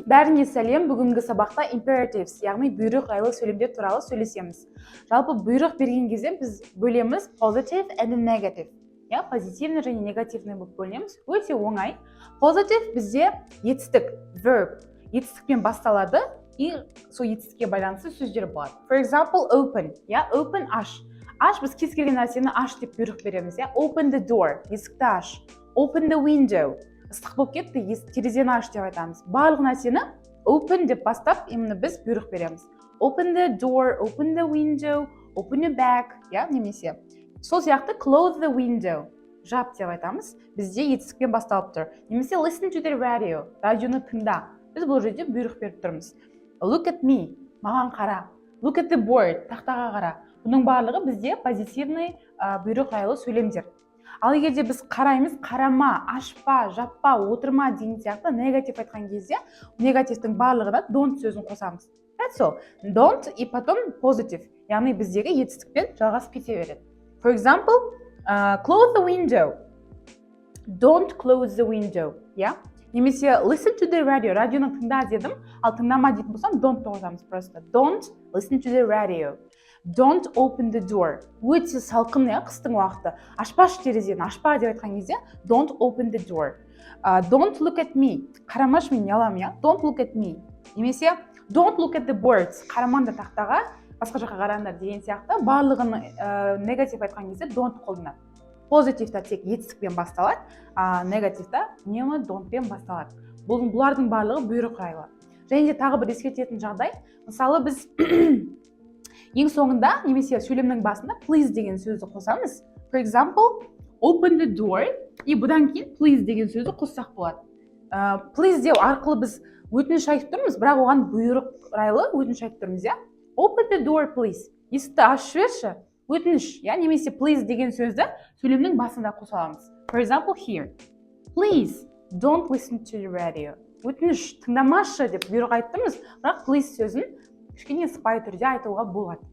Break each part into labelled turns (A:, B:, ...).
A: Бәріңе сәлем. Бүгінгі сабақта imperatives, яғни бұйрық жайлы сөйлемдер туралы сөйлесеміз. Жалпы бұйрық берген кезде біз бөлеміз positive and negative. Позитивный және негативный болып бөлеміз. Өте оңай. Positive бізде етістік, verb, етістікпен басталады и сол етістікке байланысты сөздер болады. For example, open, open аш. Аш біз кез келген нәрсені аш деп бұйрық береміз, Open the door, есікті аш. Open the window. Ыстық болып кетті, терезені аш деп айтамыз. Барлық нәрсені open деп бастап, именно біз бұйрық береміз. Open the door, open the window, open your bag, немесе. Сол сияқты close the window, жап деп айтамыз. Бізде етістікпен басталып тұр. Немесе listen to the radio, радионы тыңда. Біз бұл жерде бұйрық беріп тұрмыз. Look at me, маған қара. Look at the board, тақтаға қара. Бұның барлығы бізде позитивный бұйрық жайлы сөйлемдер. Ал егерде біз қараймыз, қарама, ашпа, жаппа, отырма деген сияқты негатив айтқан кезде, негативтің барлығына don't сөзін қосамыз. That's all. Don't и потом positive, яғни біздегі етістікпен жалғасып кете береді. For example, close the window. Don't close the window. Немесе listen to the radio. Радионы тыңда дедім, ал тыңдама дейтін болсам don't қосамыз просто. Don't listen to the radio. Don't open the door. Өте салқын, қыстың уақыты. Ашпашы терезені, ашпа деп айтқан кезде don't open the door. Don't look at me. Қарамаш мен ялам, Don't look at me. Немесе don't look at the birds. Қарамаңдар тақтаға, басқа жаққа қараңдар деген сияқты барлығын негатив айтқан кезде don't қолданады. Позитивта тек етістікпен басталады, негативта don't-пен басталады. Бұлардың барлығы бұйрық жайлы. Және де тағы бір ескертетін жағдай, мысалы біз ең соңында немесе сөйлемнің басында please деген сөзді қосамыз. For example, open the door и бұдан кейін please деген сөзді қоссақ болады. Please деу арқылы біз өтініш айтып тұрмыз, бірақ оған бұйрық жайлы өтініш айтып тұрмыз, Open the door, please. Есікті ашып жіберші. Өтініш, немесе please деген сөзді сөйлемнің басында қоса аламыз. For example, here. Please don't listen to the radio. Өтініш, тыңдамашы деп бұйрық айтып тұрмыз, бірақ please сөзін кішкене сыпайы түрде айтуға болады.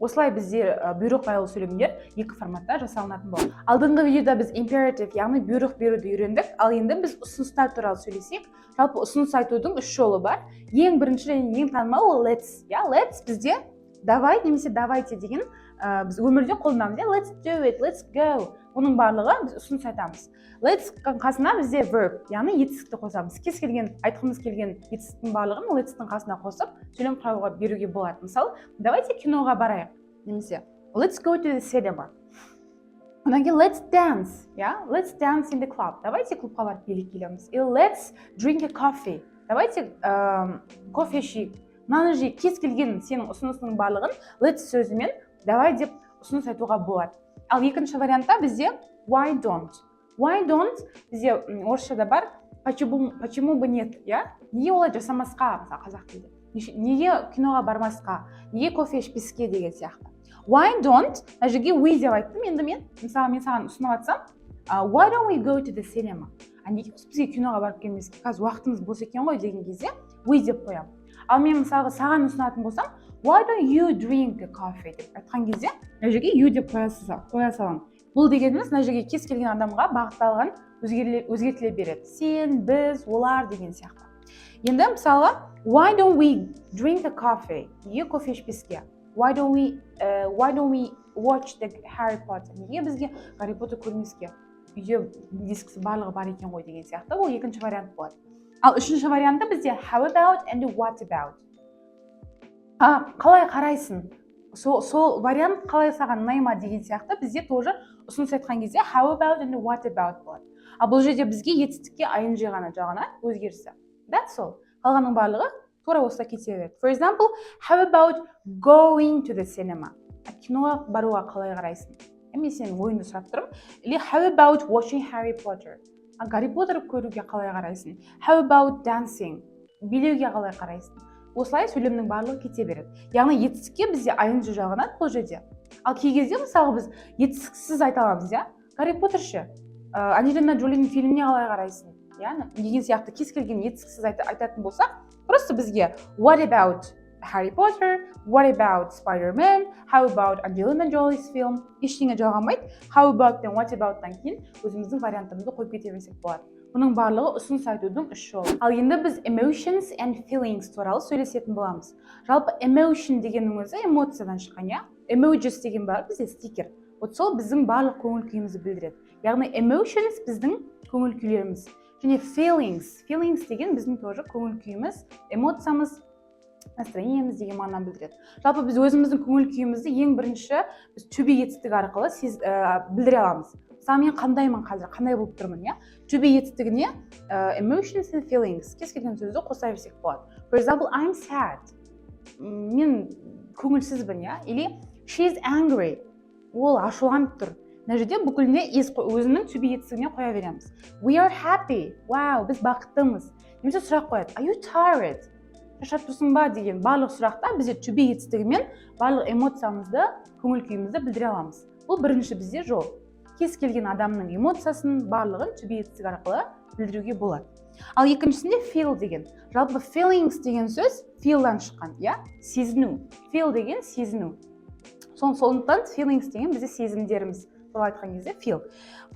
A: Осылай бізде бұйрық жайлы сөйлемдер екі форматта жасалынатын болады. Алдыңғы видеода біз imperative, яғни бұйрық беруді үйрендік, ал енді біз ұсыныстар туралы сөйлесек. Жалпы ұсыныс айтудың үш жолы бар. Ең бірінші және ең танымал ол let's. Let's бізде давай немесе давайте деген біз өмірде қолданамыз. Let's do it, let's go. Оның барлығы біз ұсыныс айтамыз. Let's қасына бізде verb, яғни етістікті қосамыз. Кез келген айтқымыз келген етістіктің барлығын let's-тің қасына қосып, сөйлем құруға беруге болады. Мысалы, давайте киноға барайық. Немесе let's go to the cinema. Одан кейін let's dance, let's dance in the club. Давайте клубқа барып билеп келеміз. Или let's drink a coffee. Давайте кофе ішейік. Мынаны жейік. Кез келген сенің ұсынысының барлығын let's сөзімен давай деп ұсыныс айтуға болады. Ал екінші вариантта бізде why don't. Why don't бізде орысшада бар почему бы нет, неге олай жасамасқа, мысалы қазақ тілде. Неге киноға бармасқа, неге кофе ішпеске деген сияқты. Why don't, мына жерге we деп айттым, енді мен саған ұсынып атсам, why don't we go to the cinema? Неге бізге киноға барып келмеске, қазір уақытымыз бос екен ғой деген кезде we деп қоямын. Ал мен мысалға саған ұсынатын болсам, why don't you drink a coffee деп айтқан кезде, мына жерге you деп қоя саламын. Бұл дегеніміз мына жерге кез келген адамға бағытталған өзгертіле береді. Сен, біз, олар деген сияқты. Енді мысалға, why don't we drink a coffee? Неге кофе ішпеске? Why don't we watch the Harry Potter? Неге бізге Harry Potter көрмеске? Үйде дискісі барлығы бар екен ғой деген сияқты. Ол екінші вариант болады. Ал үшінші вариантта бізде how about and what about? Қалай қарайсың? Сол вариант қалай саған ұнайма деген сияқты бізде тоже ұсыныс айтқан кезде how about and what about болады. Ал бұл жерде бізге етістікке ing ғана жағынан өзгерісі. That's all. Қалғанның барлығы тура осылай кете береді. For example, how about going to the cinema? Киноға баруға қалай қарайсың? Мен сенің ойыңды сұрап тұрмын. Или how about watching Harry Potter? Гарри Поттер көруге қалай қарайсың? How about dancing? Билеуге қалай қарайсың? Осылай сөйлемнің барлығы кете береді. Яғни етістікке бізде ing жағынан бұл жерде. Ал кей кезде мысалы біз етістіксіз айта аламыз, Гарри Поттер ше, Анджелина Джолидің фильміне қалай қарайсың? Деген сияқты кез келген етістіксіз айтатын болсақ, просто бізге what about Harry Potter, what about Spider-Man, how about Angelina Jolie's film, ештеңе жалғамайды. How about пен what about-тан кейін өзіміздің вариантымызды қойып кете берсек болады. Бұның барлығы ұсыныс айтудың үш жолы. Ал енді біз emotions and feelings туралы сөйлесетін боламыз. Жалпы emotion дегеннің өзі эмоциядан шыққан, иә? Emojis деген бар бізде стикер. Вот сол біздің барлық көңіл күйімізді білдіреді. Яғни emotions біздің көңіл күйлеріміз. Және feelings деген біздің тоже көңіл күйіміз, эмоциямыз, настроениеміз деген мағынаны білдіреді. Жалпы біз өзіміздің көңіл күйімізді ең бірінші біз төбе етістігі арқылы білдіре аламыз. Мысалы мен қандаймын қазір, қандай болып тұрмын, иә? Төбе етістігіне emotions and feelings кез келген сөзді қоса берсек болады. For example, I'm sad. Мен көңілсізбін, иә? Или she's angry. Ол ашуланып тұр. Мына жерде бүкіліне өзінің төбе етістігіне қоя береміз. We are happy. Wow, біз бақыттымыз. Немесе сұрақ қояды. Are you tired? Шаршап тұрсың ба деген барлық сұрақта бізде төбе етістігімен барлық эмоциямызды, көңіл күйімізді білдіре аламыз. Бұл бірінші бізде жол. Кез келген адамның эмоциясын барлығын төбе етістігі арқылы білдіруге болады. Ал екіншісінде feel деген. Жалпы feelings деген сөз feel'дан шыққан, иә? Сезіну. Feel деген сезіну. Сондықтан feelings деген бізде сезімдеріміз. Сол айтқан кезде feel.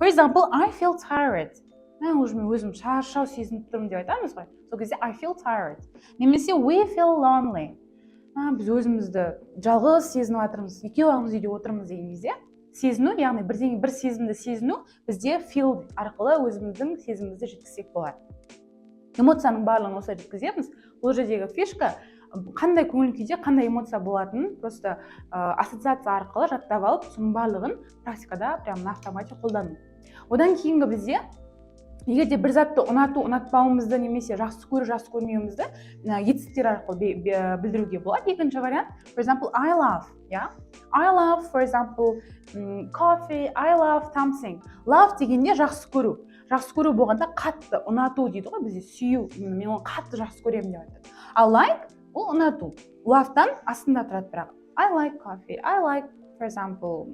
A: For example, I feel tired. Мен өзім шаршау сезініп тұрмын деп айтамыз ғой. Сол кезде I feel tired. Немесе we feel lonely. Біз өзімізді жалғыз сезініп жатырмыз, екеуіміз үйде отырмыз деген кезде сезіну, яғни бір сезімді сезіну бізде feel арқылы өзіміздің сезімімізді жеткізсек болады. Эмоцияның барлығын осылай жеткіземіз. Бұл жердегі фишка қандай көңіл күйде қандай эмоция болатынын просто ассоциация арқылы жаттап алып, соның барлығын практикада прям на автомате қолдану. Одан кейінгі бізде егер де бір затты ұнатпауымызды немесе жақсы көрмеуімізді етістіктер арқылы білдіруге болады. Екінші вариант, for example, I love, yeah? I love, for example, coffee, I love something. Love дегенде жақсы көру. Жақсы көру болғанда қатты ұнату дейді ғой, бізде сүю. Мен оны қатты жақсы көремін деп айтады. Ал like ол ұнату. Love'дан астында тұрады бірақ. I like coffee, I like, for example,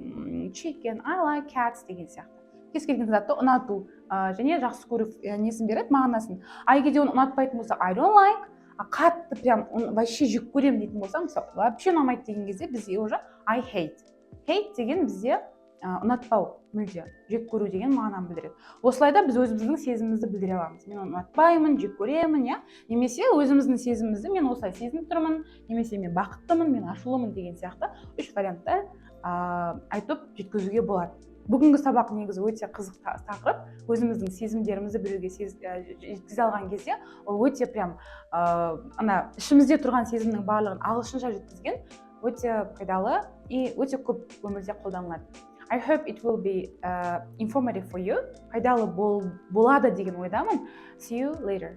A: chicken, I like cats деген сияқты. Кез келген затты ұнату және жақсы көру несін береді, мағынасын. Егер де оны ұнатпайтын болса, I don't like, қатты прям вообще жек көремін дейтін болса, мысалы, вообще ұнамайды деген кезде бізде уже I hate. Hate деген бізде ұнатпау, мүлде, жек көру деген мағынаны білдіреді. Осылайда біз өзіміздің сезімімізді білдіре аламыз. Мен оны ұнатпаймын, жек көремін, иә? Немесе өзіміздің сезімімізді мен осылай сезініп тұрмын, немесе мен бақыттымын, мен ашулымын деген сияқты үш вариантта айтып жеткізуге болады. Бүгінгі сабақ негізі өте қызық тақырып. Өзіміздің сезімдерімізді біреуге жеткізе алған кезде ол өте прям ішімізде тұрған сезімнің барлығын ағылшынша жеткізген өте пайдалы и өте көп өмірде қолданылады. I hope it will be informative for you. Пайдалы болады деген ойдамын. See you later.